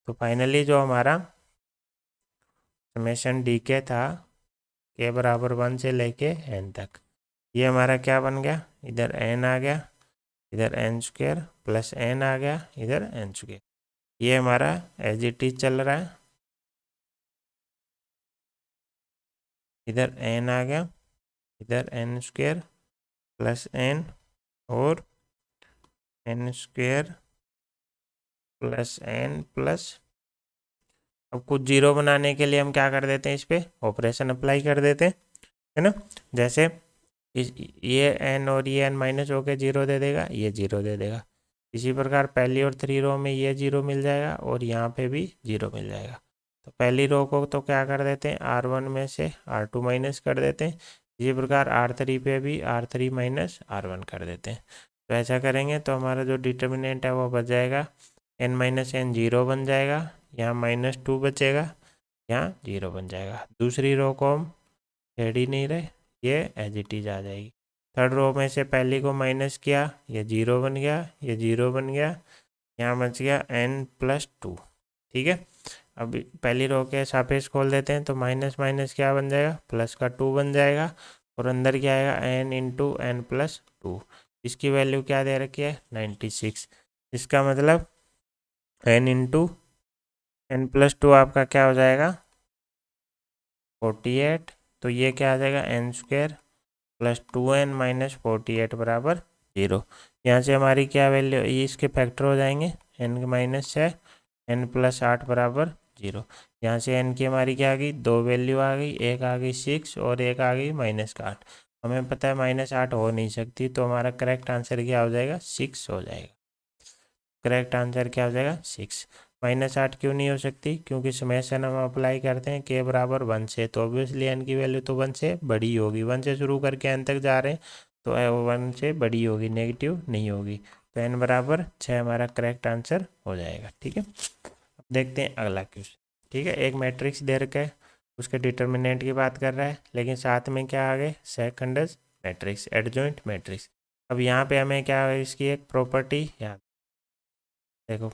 तो फाइनली जो हमारा समेशन डी के था, के बराबर 1 से लेके n तक, ये हमारा क्या बन गया, इधर n आ गया, इधर n स्क्वायर प्लस n आ गया, इधर n स्क्वायर, ये हमारा एज इट इज चल रहा है, इधर n आ गया, इधर n स्क्वायर प्लस n और n square plus n plus, अब कुछ जीरो बनाने के लिए हम क्या कर देते हैं, इस पे ऑपरेशन अप्लाई कर देते हैं, है ना। जैसे ये n और ये n माइनस होकर जीरो दे देगा, ये जीरो दे देगा। इसी प्रकार पहली और 3 रो में ये जीरो मिल जाएगा और यहाँ पे भी जीरो मिल जाएगा। तो पहली रो को तो क्या कर देते हैं, R1 में से R2 माइनस कर देते हैं। इसी प्रकार R3 पे भी R3 माइनस R1 कर देते हैं। तो ऐसा करेंगे तो हमारा जो डिटर्मिनेंट है वो बच जाएगा, n माइनस n जीरो बन जाएगा, यहाँ -2 बचेगा, यहाँ जीरो बन जाएगा। दूसरी रो को हम छेड़ ही नहीं रहे, ये एज इट इज आ जाएगी। थर्ड रो में से पहली को माइनस किया, ये जीरो बन गया, ये जीरो बन गया, यहाँ बच गया n प्लस 2। ठीक है, अब पहली रो के सापेक्ष खोल देते हैं तो माइनस माइनस क्या बन जाएगा, प्लस का 2 बन जाएगा, और अंदर क्या आएगा, n इंटू n प्लस 2। इसकी वैल्यू क्या दे रखी है, 96। इसका मतलब n इंटू n प्लस 2 आपका क्या हो जाएगा, 48। तो ये क्या आ जाएगा, n square plus 2n minus 48 बराबर 0। यहाँ से हमारी क्या वैल्यू, ये इसके फैक्टर हो जाएंगे, n माइनस 6, n प्लस 8 बराबर 0। यहाँ से n की हमारी क्या आ गई, 2 वैल्यू आ गई, एक आ गई 6 और एक आ गई -8। हमें पता है -8 हो नहीं सकती, तो हमारा करेक्ट आंसर क्या हो जाएगा, 6 हो जाएगा। करेक्ट आंसर क्या हो जाएगा, 6। -8 क्यों नहीं हो सकती, क्योंकि समेशन हम अप्लाई करते हैं के बराबर 1 से, तो ऑब्वियसली n की वैल्यू तो 1 से बड़ी होगी, 1 से शुरू करके n तक जा रहे हैं तो 1 से बड़ी होगी, नेगेटिव नहीं होगी। तो n बराबर 6 हमारा करेक्ट आंसर हो जाएगा। ठीक है, अब देखते हैं अगला क्वेश्चन। ठीक है, एक मैट्रिक्स दे रखा है, उसके डिटर्मिनेंट की बात कर रहा है, लेकिन साथ में क्या आ गए, सेकंडस मैट्रिक्स, एडजॉइंट मैट्रिक्स। अब यहाँ पे हमें क्या है, इसकी एक प्रॉपर्टी याद, देखो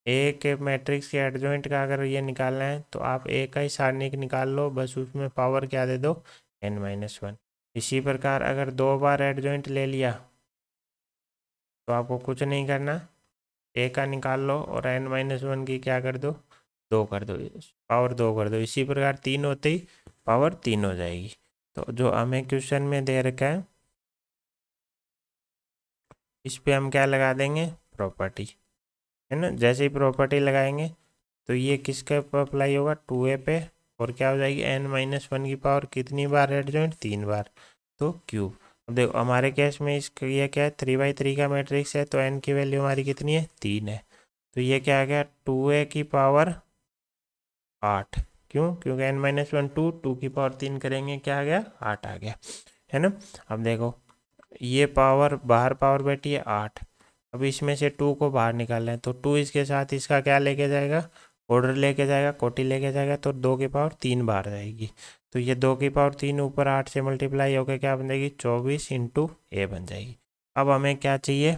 एक मैट्रिक्स के एडजॉइंट का अगर ये निकालना है तो आप एक का ही सारणिक निकाल लो, बस उसमें पावर क्या दे दो, n-1। इसी प्रकार अगर 2 बार एडजॉइंट ले लिया तो आपको कुछ नहीं करना, ए का निकाल लो और n-1 की क्या कर दो, 2 कर दो, पावर 2 कर दो। इसी प्रकार 3 होते ही पावर 3 हो जाएगी। तो जो हमें क्वेश्चन में दे रखा है इस पे हम क्या लगा देंगे, प्रॉपर्टी, है ना। जैसे ही प्रॉपर्टी लगाएंगे तो ये किसके पर अप्लाई होगा, 2a पे, और क्या हो जाएगी, n-1 की पावर कितनी बार एडजॉइंट, 3 बार, तो क्यूब। अब देखो हमारे केस में इसका ये क्या है, 3×3 का मैट्रिक्स है, तो n की वैल्यू हमारी कितनी है, 3 है। तो ये क्या आ गया, 2a की पावर 8, क्यों, क्योंकि n-1 2 की पावर 3 करेंगे, क्या आ गया, 8 आ गया, है ना। अब देखो ये पावर बाहर पावर बैठी है 8, अब इसमें से 2 को बाहर निकालना है, तो 2 इसके साथ इसका क्या लेके जाएगा, ऑर्डर लेके जाएगा, कोटि लेके जाएगा, तो 2 की पावर 3 बाहर जाएगी। तो ये 2 की पावर 3 ऊपर 8 से मल्टीप्लाई होकर क्या बन जाएगी, 24 इंटू ए बन जाएगी। अब हमें क्या चाहिए,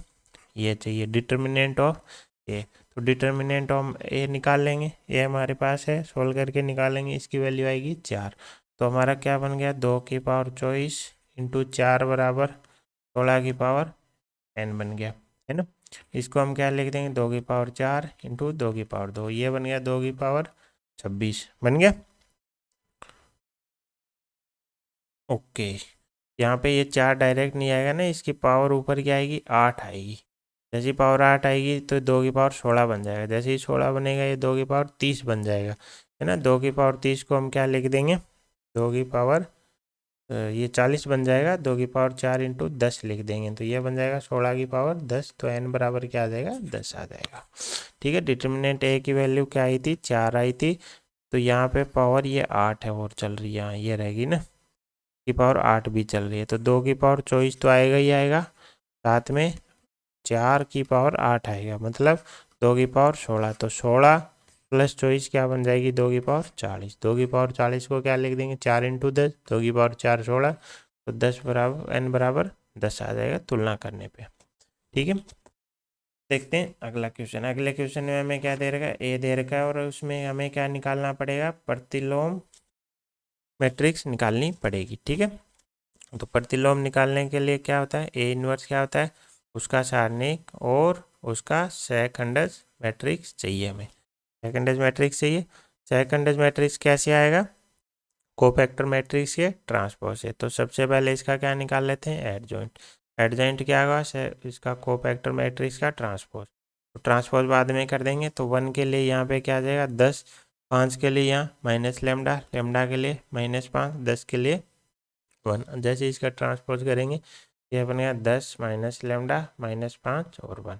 ये चाहिए डिटर्मिनेंट ऑफ ए। तो डिटर्मिनेंट ऑफ ए निकाल लेंगे, ये हमारे पास है, सोल्व करके निकालेंगे, इसकी वैल्यू आएगी 4। तो हमारा क्या बन गया, 2 की पावर 24 इंटू 4 बराबर 16 की पावर n बन गया, है ना। इसको हम क्या लिख देंगे, 2 की पावर 4 इंटू 2 की पावर 2, ये बन गया 2 की पावर 26 बन गया। ओके, यहाँ पे ये 4 डायरेक्ट नहीं आएगा ना, इसकी पावर ऊपर क्या आएगी, 8 आएगी। जैसी पावर 8 आएगी तो 2 की पावर 16 बन जाएगा, जैसे ही 16 बनेगा ये 2 की पावर 30 बन जाएगा, है ना। 2 की पावर 30 को हम क्या लिख देंगे, 2 की पावर ये 40 बन जाएगा, 2 की पावर 4 इंटू 10 लिख देंगे, तो ये बन जाएगा 16 की पावर 10। तो n बराबर क्या आ जाएगा, 10 आ जाएगा। ठीक है, डिटर्मिनेंट ए की वैल्यू क्या आई थी, 4 आई थी। तो यहाँ पे पावर ये 8 है और चल रही है, यहाँ ये रहेगी ना, की पावर 8 भी चल रही है, तो 2 की पावर 24 तो आएगा ही आएगा, साथ में 4 की पावर 8 आएगा, मतलब 2 की पावर 16। तो 16 प्लस 24 क्या बन जाएगी, 2 की पावर 40। 2 की पावर 40 को क्या लिख देंगे, 4 इंटू 10, 2 की पावर 4 16, तो 10 बराबर n बराबर 10 आ जाएगा तुलना करने पे। ठीक है, देखते हैं अगला क्वेश्चन। अगले क्वेश्चन में हमें क्या दे रखा है, ए दे रखा है, और उसमें हमें क्या निकालना पड़ेगा, प्रतिलोम मैट्रिक्स निकालनी पड़ेगी। ठीक है, तो प्रतिलोम निकालने के लिए क्या होता है, ए इनवर्स क्या होता है, उसका सारणिक और उसका सहखंडज मैट्रिक्स चाहिए हमें। सहखंडज मैट्रिक्स चाहिए, सहखंडज मैट्रिक्स कैसे आएगा, कोफैक्टर मैट्रिक्स के ट्रांसपोज से। तो सबसे पहले इसका क्या निकाल लेते हैं, एडजॉइंट। एडजॉइंट क्या होगा, इसका कोफैक्टर मैट्रिक्स का ट्रांसपोज। तो ट्रांसपोज बाद में कर देंगे, तो 1 के लिए यहाँ पे क्या आ जाएगा 10, 5 के लिए यहाँ माइनस लेमडा, लेमडा के लिए -5, 10 के लिए 1। जैसे इसका ट्रांसपोज करेंगे ये बनेगा 10 माइनस लेमडा -5 और 1।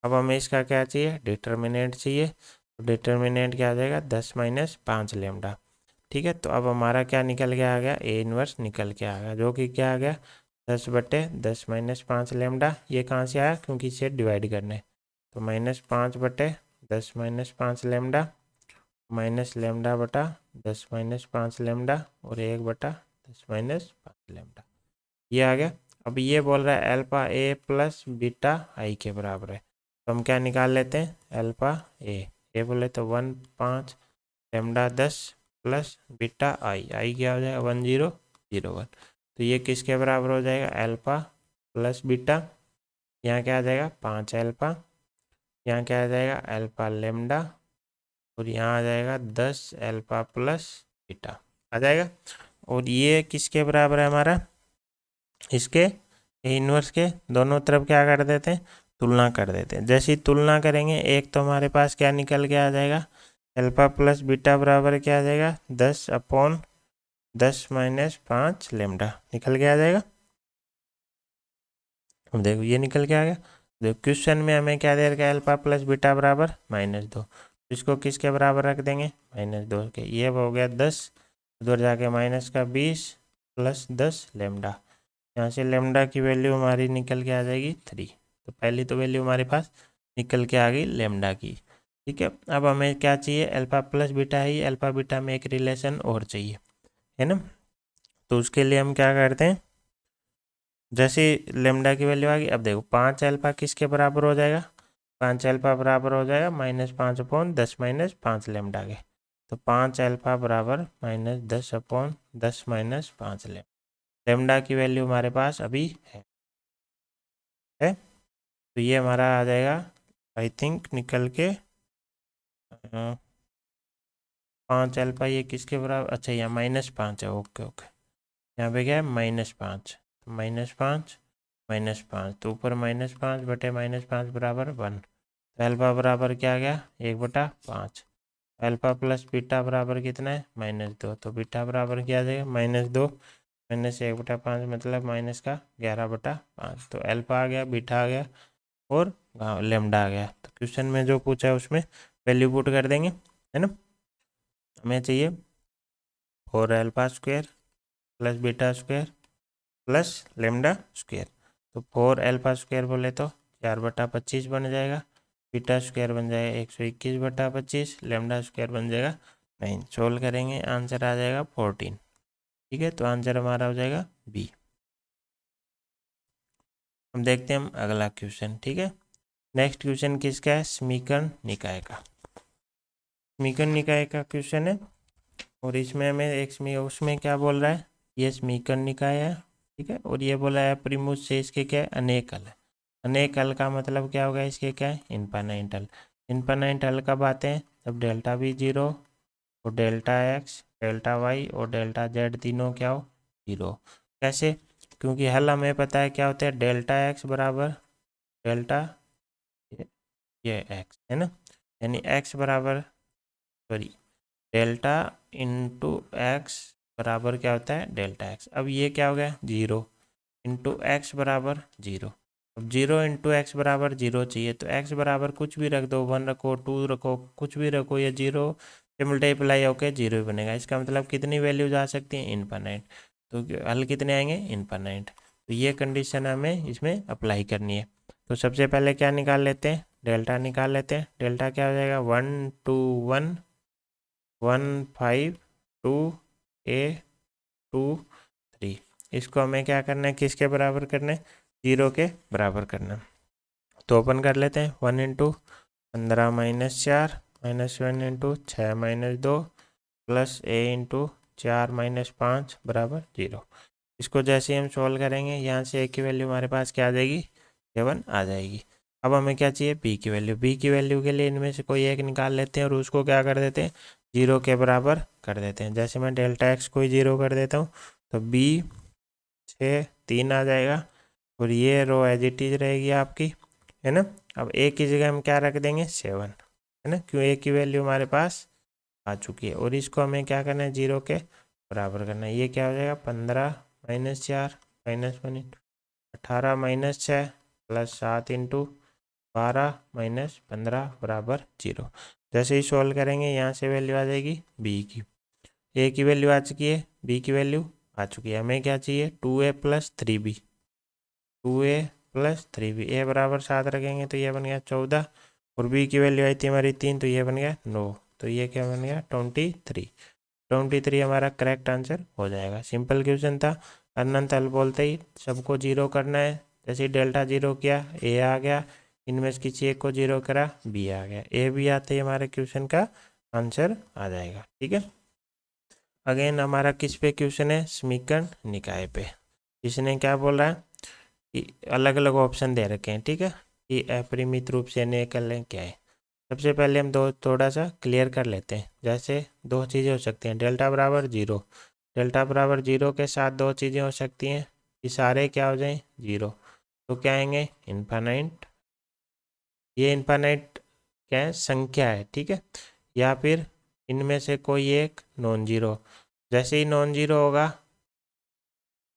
अब हमें इसका क्या चाहिए, डिटर्मिनेंट चाहिए। तो डिटर्मिनेंट क्या आ जाएगा, 10 -5 लेमडा। ठीक है, तो अब हमारा क्या निकल के आ गया, ए इनवर्स निकल के आ गया, जो कि क्या आ गया 10/10 -5 लेमडा। ये कहाँ से आया, क्योंकि इसे डिवाइड करने, तो -5/10 -5 लेमडा, माइनस लेमडा बटा 10 -5 लेमडा, और 1/10 -5 लेमडा, ये आ गया। अब ये बोल रहा है अल्फा ए प्लस बीटा आई के बराबर है, तो हम क्या निकाल लेते हैं, अल्फा ए बोले तो 1 5 लेमडा 10 प्लस बीटा आई क्या हो जाएगा 1001। तो ये किसके बराबर हो जाएगा, अल्फा प्लस बीटा, यहाँ क्या आ जाएगा 5 अल्फा, यहाँ क्या आ जाएगा अल्फा लेमडा, और यहाँ आ जाएगा 10 अल्फा प्लस बीटा आ जाएगा। और ये किसके बराबर है हमारा, इसके इनवर्स के, दोनों तरफ क्या कर देते हैं, तुलना कर देते हैं। जैसी तुलना करेंगे, एक तो हमारे पास क्या निकल के आ जाएगा, अल्फा प्लस बीटा बराबर क्या आ जाएगा 10/10 -5 लेमडा निकल के आ जाएगा। अब देखो ये निकल के आ गया। देखो क्वेश्चन में हमें क्या दे रखा है, अल्फा प्लस बीटा बराबर -2, इसको किसके बराबर रख देंगे, -2 के। ये हो गया 10, उधर जाके माइनस का 20 प्लस 10 लेमडा, यहाँ से लेमडा की वैल्यू हमारी निकल के आ जाएगी 3। तो पहली तो वैल्यू हमारे पास निकल के आ गई लेमडा की। ठीक है, अब हमें क्या चाहिए, अल्फा प्लस बीटा ही, अल्फा बीटा में एक रिलेशन और चाहिए, है ना। तो उसके लिए हम क्या करते हैं, जैसे लेमडा की वैल्यू आ गई, अब देखो 5 अल्फा किसके बराबर हो जाएगा, 5 अल्फा बराबर हो जाएगा -5/10 -5 लेमडा के। तो 5 अल्फा बराबर -10/10 -5 लेमडा, लेमडा की वैल्यू हमारे पास अभी है। तो ये हमारा आ जाएगा आई थिंक निकल के 5 अल्फा, ये किसके बराबर, अच्छा यहाँ -5 है, ओके ओके, यहाँ पे क्या है -5, तो -5 -5, तो ऊपर -5/-5 बराबर 1। तो अल्फा बराबर क्या आ गया 1/5, अल्फा प्लस बीटा बराबर कितना है -2, तो बीटा बराबर क्या आ जाएगा -2 -1/5, मतलब माइनस का 11/5। तो अल्फा आ गया, बीटा आ गया, और लेमडा आ गया। तो क्वेश्चन में जो पूछा है उसमें वैल्यू पुट कर देंगे, है ना। हमें चाहिए 4 alpha square plus beta square plus lambda square. तो 4 अल्फा स्क्वायर बोले तो 4/25 बन जाएगा, बीटा स्क्वायर बन जाएगा 121/25, लैम्डा स्क्वायर बन जाएगा 9। सोल्व करेंगे आंसर आ जाएगा 14। ठीक है, तो आंसर हमारा हो जाएगा बी। हम देखते हैं हम अगला क्वेश्चन। ठीक है, नेक्स्ट क्वेश्चन किसका है? समीकरण निकाय का। समीकरण निकाय का क्वेश्चन है और इसमें हमें उसमें क्या बोल रहा है? ये समीकरण निकाय है। ठीक है, और ये बोला है परिमुच से इसके क्या है? अनेक हल है। अनेक हल का मतलब क्या होगा? इसके क्या है? इनफाइनाइट हल। इनफाइनाइट हल कब आते हैं? जब डेल्टा भी 0 और डेल्टा एक्स, डेल्टा वाई और डेल्टा जेड तीनों क्या हो? 0। कैसे? क्योंकि हल हमें पता है क्या होता है? डेल्टा एक्स बराबर डेल्टा ये एक्स है ना, यानी एक्स बराबर सॉरी डेल्टा इंटू एक्स बराबर क्या होता है? Delta x. अब ये क्या हो गया? 0 इंटू एक्स बराबर 0। अब 0 इंटू एक्स बराबर 0 चाहिए, तो एक्स बराबर कुछ भी रख दो, 1 रखो, 2 रखो, कुछ भी रखो, ये 0 से मल्टीप्लाई होकर 0 ही बनेगा। इसका मतलब कितनी वैल्यूज आ सकती हैं? इनफाइनाइट। तो हल कितने आएंगे? इनफाइनाइट। तो ये कंडीशन हमें इसमें अप्लाई करनी है। तो सबसे पहले क्या निकाल लेते हैं? डेल्टा निकाल लेते हैं। डेल्टा क्या हो जाएगा? 1 2 1 1 5 2 a 2 3। इसको हमें क्या करना है? किसके बराबर करना है? 0 के बराबर करना है। तो ओपन कर लेते हैं। 1 into 15 minus 4 minus 1 into 6 minus 2 plus a into 4 minus 5 बराबर 0। इसको जैसे ही हम सोल्व करेंगे, यहाँ से a की वैल्यू हमारे पास क्या आ जाएगी? 7 आ जाएगी। अब हमें क्या चाहिए? b की वैल्यू। b की वैल्यू के लिए इनमें से कोई एक निकाल लेते हैं और उसको क्या कर देते हैं? 0 के बराबर कर देते हैं। जैसे मैं डेल्टा एक्स को 0 कर देता हूँ, तो b 6 3 आ जाएगा और ये रो एज इट इज रहेगी आपकी, है ना। अब a की जगह हम क्या रख देंगे? 7, है ना, क्यों a की वैल्यू हमारे पास आ चुकी है। और इसको हमें क्या करना है? 0 के बराबर करना है। ये क्या हो जाएगा? 15 minus 4 minus 1 into 18 minus 6 plus 7 into 12 minus 15 बराबर 0। जैसे ही सॉल्व करेंगे, यहाँ से वैल्यू आ जाएगी b की। a की वैल्यू आ चुकी है, b की वैल्यू आ चुकी है। हमें क्या चाहिए? 2a plus 3b। 2a plus 3b, a बराबर 7 रखेंगे तो ये बन गया 14 और b की वैल्यू आई थी हमारी 3, तो ये बन गया 9। तो ये क्या बन गया? 23। 23 हमारा करेक्ट आंसर हो जाएगा। सिंपल क्वेश्चन था। अनंत हल बोलते ही सबको 0 करना है। जैसे डेल्टा 0 किया, a आ गया, इनमें से किसी एक को 0 करा, b आ गया। a भी आते ही हमारे क्वेश्चन का आंसर आ जाएगा। ठीक है, अगेन हमारा किस पे क्वेश्चन है? समीकरण निकाय पे। इसने क्या बोल रहा है कि अलग अलग ऑप्शन दे रखे हैं। ठीक है, कि अपरिमित रूप से अनेक हल क्या है। सबसे पहले हम थोड़ा सा क्लियर कर लेते हैं। जैसे दो चीज़ें हो सकती हैं, डेल्टा बराबर 0। डेल्टा बराबर 0 के साथ दो चीज़ें हो सकती हैं कि सारे क्या हो जाएं? 0। तो क्या आएंगे? इनफाइनाइट। ये इनफाइनाइट क्या है? संख्या है। ठीक है, या फिर इनमें से कोई एक नॉन जीरो। जैसे ही नॉन जीरो होगा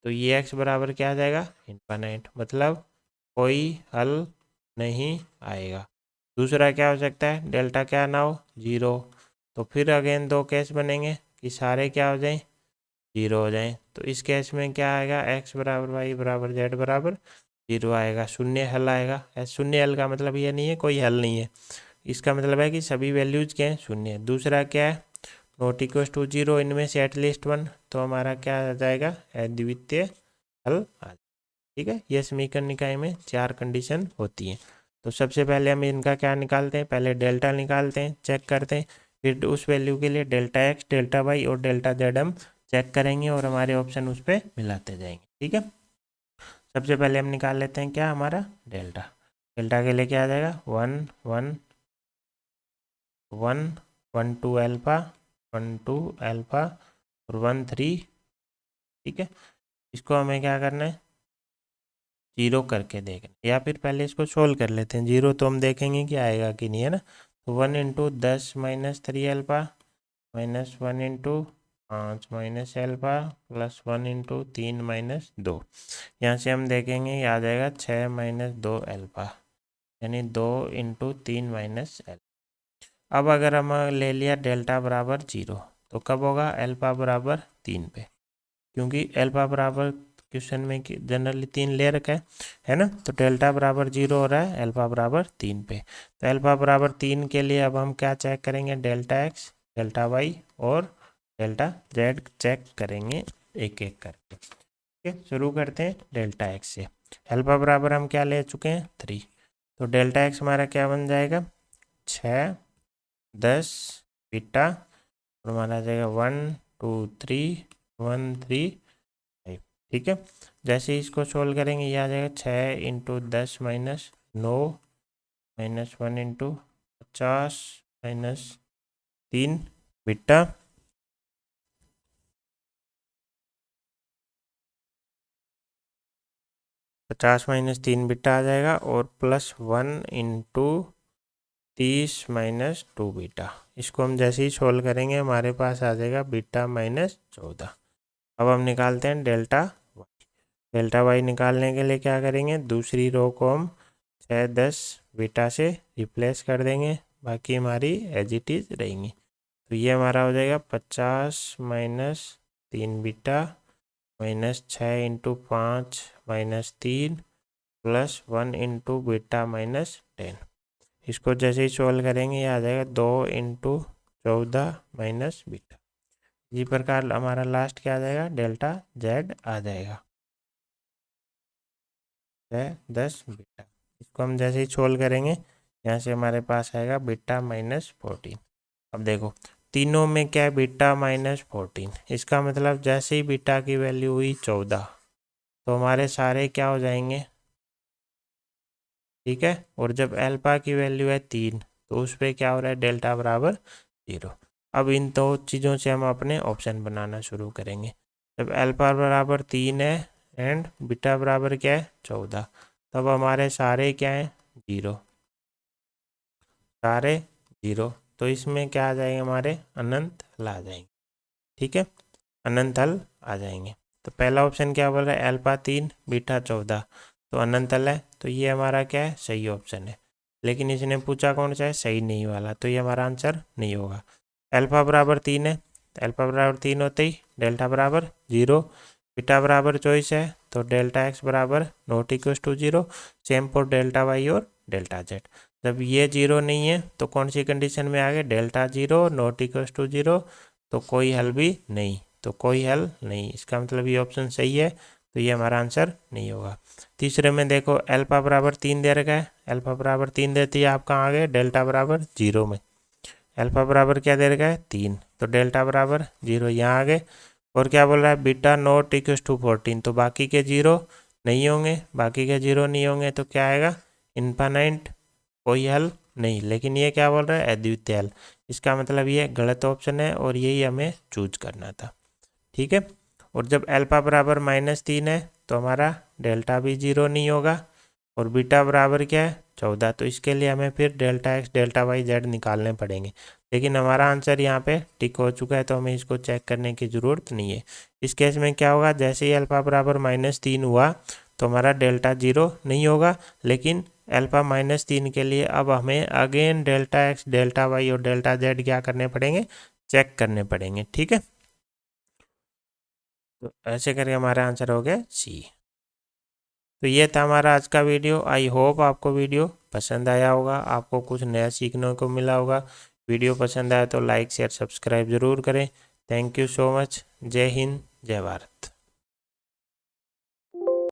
तो ये x बराबर क्या आ जाएगा? इनफाइनाइट, मतलब कोई हल नहीं आएगा। दूसरा क्या हो सकता है? डेल्टा क्या ना हो? 0। तो फिर अगेन दो केस बनेंगे कि सारे क्या हो जाएं? 0 हो जाएं। तो इस केस में क्या आएगा? x बराबर वाई बराबर जेड बराबर 0 आएगा, शून्य हल आएगा। शून्य हल का मतलब ये नहीं है कोई हल नहीं है, इसका मतलब है कि सभी वैल्यूज क्या है? शून्य। दूसरा क्या है? नॉट इक्वल टू 0, इनमें से एटलीस्ट 1। तो हमारा क्या आ जाएगा? अद्वितीय हल आ। ठीक है, ये समीकरण निकाय में 4 कंडीशन होती हैं। तो सबसे पहले हम इनका क्या निकालते हैं? पहले डेल्टा निकालते हैं, चेक करते हैं। फिर उस वैल्यू के लिए डेल्टा एक्स, डेल्टा वाई और डेल्टा जेड हम चेक करेंगे और हमारे ऑप्शन उस पर मिलाते जाएंगे। ठीक है, सबसे पहले हम निकाल लेते हैं क्या? हमारा डेल्टा। डेल्टा के लिए क्या आ जाएगा? 1 1 1 1 2 अल्फा 1 2 अल्फा और 1 3। ठीक है, इसको हमें क्या करना है? 0 करके देखना, या फिर पहले इसको सोल्व कर लेते हैं। 0 तो हम देखेंगे कि आएगा कि नहीं, है ना। तो 1 into 10 minus 3 alpha minus 1 into 5 minus alpha plus 1 into 3 minus 2। यहाँ से हम देखेंगे आ जाएगा 6 माइनस 2 अल्फा, यानी 2 इंटू 3 माइनस अल्फा। अब अगर हम ले लिया डेल्टा बराबर 0, तो कब होगा? अल्फा बराबर 3 पे, क्योंकि अल्फा बराबर क्वेश्चन में जनरली 3 ले रखा है ना। तो डेल्टा बराबर 0 हो रहा है अल्फा बराबर 3 पे। तो अल्फा बराबर 3 के लिए अब हम क्या चेक करेंगे, डेल्टा एक्स, डेल्टा वाई और डेल्टा जेड चेक करेंगे एक एक करके। ठीक है, शुरू करते हैं डेल्टा एक्स से। अल्फा बराबर हम क्या ले चुके हैं 3। तो डेल्टा एक्स हमारा क्या बन जाएगा 6 10 बीटा और हमारा आ जाएगा 1 2 3 1 3 5। ठीक है, जैसे ही इसको सोल्व करेंगे ये आ जाएगा 6 into 10 minus 9 minus 1 into 50 minus 3 beta 50 minus 3 beta आ जाएगा और प्लस 1 इंटू 30 माइनस 2 बीटा। इसको हम जैसे ही सोल्व करेंगे हमारे पास आ जाएगा बीटा माइनस 14। अब हम निकालते हैं डेल्टा वाई। डेल्टा वाई निकालने के लिए क्या करेंगे, दूसरी रो को हम 6 10 बीटा से रिप्लेस कर देंगे, बाकी हमारी एज इट इज रहेंगी। तो ये हमारा हो जाएगा 50 minus 3 beta minus 6 into 5 minus 3 plus 1 into beta minus 10। इसको जैसे ही सोल्व करेंगे ये आ जाएगा 2 इंटू 14 माइनस बीटा। इसी प्रकार हमारा लास्ट क्या आ जाएगा, डेल्टा जेड आ जाएगा 10 बीटा। इसको हम जैसे ही सोल्व करेंगे यहाँ से हमारे पास आएगा बीटा माइनस 14। अब देखो तीनों में क्या है, बीटा माइनस 14। इसका मतलब जैसे ही बीटा की वैल्यू हुई 14 तो हमारे सारे क्या हो जाएंगे, ठीक है। और जब अल्फा की वैल्यू है 3 तो उस पर क्या हो रहा है, डेल्टा बराबर 0। अब इन दो चीज़ों से हम अपने ऑप्शन बनाना शुरू करेंगे। जब अल्फा बराबर 3 है एंड बीटा बराबर क्या है 14, तब हमारे सारे क्या हैं 0, सारे 0। तो इसमें क्या आ जाएंगे, हमारे अनंत हल आ जाएंगे। ठीक है, अनंत हल आ जाएंगे। तो पहला ऑप्शन क्या बोल रहा है, अल्फा 3 बीटा 14 तो अनंत हल है। तो ये हमारा क्या है, सही ऑप्शन है। लेकिन इसने पूछा कौन सा है, सही नहीं वाला, तो ये हमारा आंसर नहीं होगा। अल्फा बराबर 3 है, अल्फा बराबर 3 होते ही डेल्टा बराबर 0, बीटा बराबर 24 है तो डेल्टा एक्स बराबर not equal to 0। Same for delta Y और डेल्टा जेड। जब ये 0 नहीं है तो कौन सी कंडीशन में आ गए, डेल्टा 0 नॉट इक्वल टू 0, तो कोई हल भी नहीं, तो कोई हल नहीं। इसका मतलब ये ऑप्शन सही है, तो ये हमारा आंसर नहीं होगा। तीसरे में देखो अल्फा बराबर 3 दे रखा है, अल्फा बराबर 3 देती है, आप कहाँ आ गए, डेल्टा बराबर 0 में। अल्फा बराबर क्या दे रखा है 3, तो डेल्टा बराबर 0 यहाँ आ गए। और क्या बोल रहा है, बीटा नॉट इक्वल टू 14, तो बाकी के 0 नहीं होंगे, बाकी के 0 नहीं होंगे तो क्या आएगा, इनफाइनाइट, कोई हल नहीं। लेकिन ये क्या बोल रहा है, अद्वितीय हल। इसका मतलब ये गलत ऑप्शन है और यही हमें चूज करना था। ठीक है, और जब अल्फा बराबर -3 है तो हमारा डेल्टा भी 0 नहीं होगा और बीटा बराबर क्या है 14, तो इसके लिए हमें फिर delta X delta Y Z निकालने पड़ेंगे। लेकिन हमारा आंसर यहाँ पे टिक हो चुका है तो हमें इसको चेक करने की ज़रूरत नहीं है। इस केस में क्या होगा, जैसे ही अल्फा बराबर -3 हुआ तो हमारा डेल्टा 0 नहीं होगा, लेकिन अल्फा -3 के लिए अब हमें again delta X delta Y और डेल्टा जेड क्या करने पड़ेंगे, चेक करने पड़ेंगे। ठीक है, तो ऐसे करके हमारा आंसर हो गया सी। तो ये था हमारा आज का वीडियो। आई होप आपको वीडियो पसंद आया होगा, आपको कुछ नया सीखने को मिला होगा। वीडियो पसंद आया तो लाइक शेयर सब्सक्राइब ज़रूर करें। Thank you so much. जय हिंद, जय भारत।